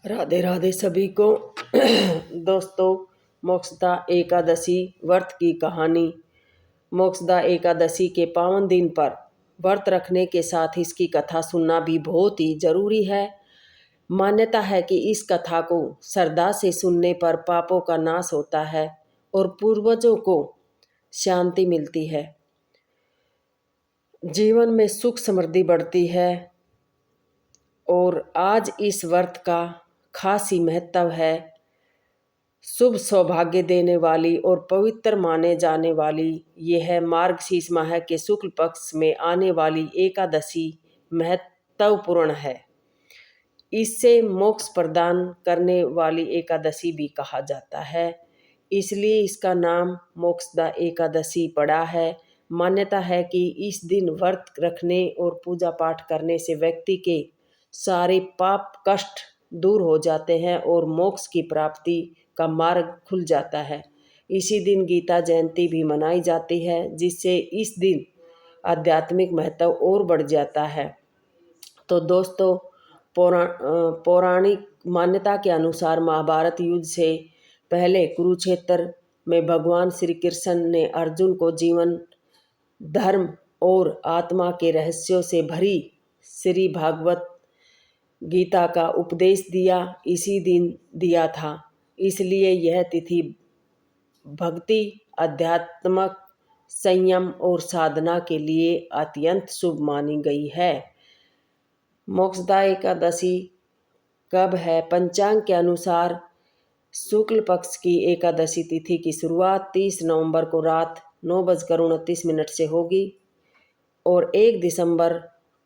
राधे राधे सभी को। दोस्तों, मोक्षदा एकादशी व्रत की कहानी। मोक्षदा एकादशी के पावन दिन पर व्रत रखने के साथ इसकी कथा सुनना भी बहुत ही जरूरी है। मान्यता है कि इस कथा को श्रद्धा से सुनने पर पापों का नाश होता है और पूर्वजों को शांति मिलती है, जीवन में सुख समृद्धि बढ़ती है। और आज इस व्रत का खास ही महत्व है। शुभ सौभाग्य देने वाली और पवित्र माने जाने वाली यह है मार्गशीर्ष माह के शुक्ल पक्ष में आने वाली एकादशी महत्वपूर्ण है। इससे मोक्ष प्रदान करने वाली एकादशी भी कहा जाता है, इसलिए इसका नाम मोक्षदा एकादशी पड़ा है। मान्यता है कि इस दिन व्रत रखने और पूजा पाठ करने से व्यक्ति के सारे पाप कष्ट दूर हो जाते हैं और मोक्ष की प्राप्ति का मार्ग खुल जाता है। इसी दिन गीता जयंती भी मनाई जाती है, जिससे इस दिन आध्यात्मिक महत्व और बढ़ जाता है। तो दोस्तों, पौराणिक मान्यता के अनुसार महाभारत युद्ध से पहले कुरुक्षेत्र में भगवान श्री कृष्ण ने अर्जुन को जीवन, धर्म और आत्मा के रहस्यों से भरी श्री भागवत गीता का उपदेश दिया इसी दिन दिया था। इसलिए यह तिथि भक्ति, आध्यात्मिक संयम और साधना के लिए अत्यंत शुभ मानी गई है। मोक्षदा एकादशी कब है? पंचांग के अनुसार शुक्ल पक्ष की एकादशी तिथि की शुरुआत 30 नवंबर को रात 9:29 से होगी और 1 दिसंबर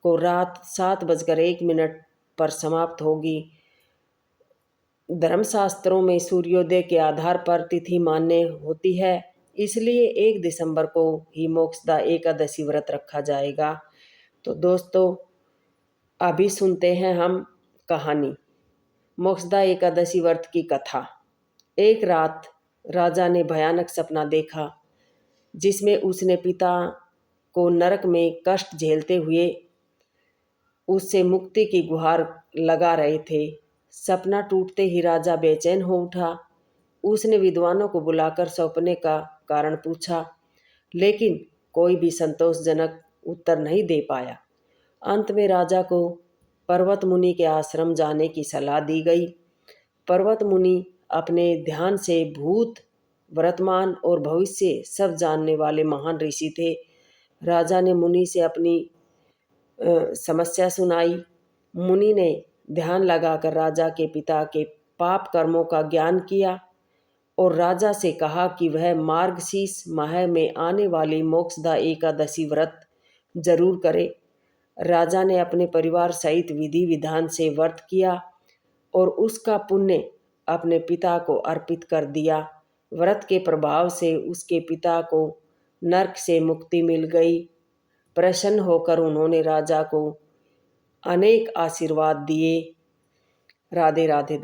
को रात 7:01 पर समाप्त होगी। धर्मशास्त्रों में सूर्योदय के आधार पर तिथि मान्य होती है, इसलिए 1 दिसंबर को ही मोक्षदा एकादशी व्रत रखा जाएगा। तो दोस्तों, अभी सुनते हैं हम कहानी मोक्षदा एकादशी व्रत की कथा। एक रात राजा ने भयानक सपना देखा, जिसमें उसने पिता को नरक में कष्ट झेलते हुए उससे मुक्ति की गुहार लगा रहे थे। सपना टूटते ही राजा बेचैन हो उठा। उसने विद्वानों को बुलाकर सपने का कारण पूछा, लेकिन कोई भी संतोषजनक उत्तर नहीं दे पाया। अंत में राजा को पर्वत मुनि के आश्रम जाने की सलाह दी गई। पर्वत मुनि अपने ध्यान से भूत, वर्तमान और भविष्य सब जानने वाले महान ऋषि थे। राजा ने मुनि से अपनी समस्या सुनाई। मुनि ने ध्यान लगाकर राजा के पिता के पाप कर्मों का ज्ञान किया और राजा से कहा कि वह मार्गशीर्ष माह में आने वाली मोक्षदा एकादशी व्रत जरूर करे। राजा ने अपने परिवार सहित विधि विधान से व्रत किया और उसका पुण्य अपने पिता को अर्पित कर दिया। व्रत के प्रभाव से उसके पिता को नरक से मुक्ति मिल गई। प्रसन्न होकर उन्होंने राजा को अनेक आशीर्वाद दिए। राधे राधे।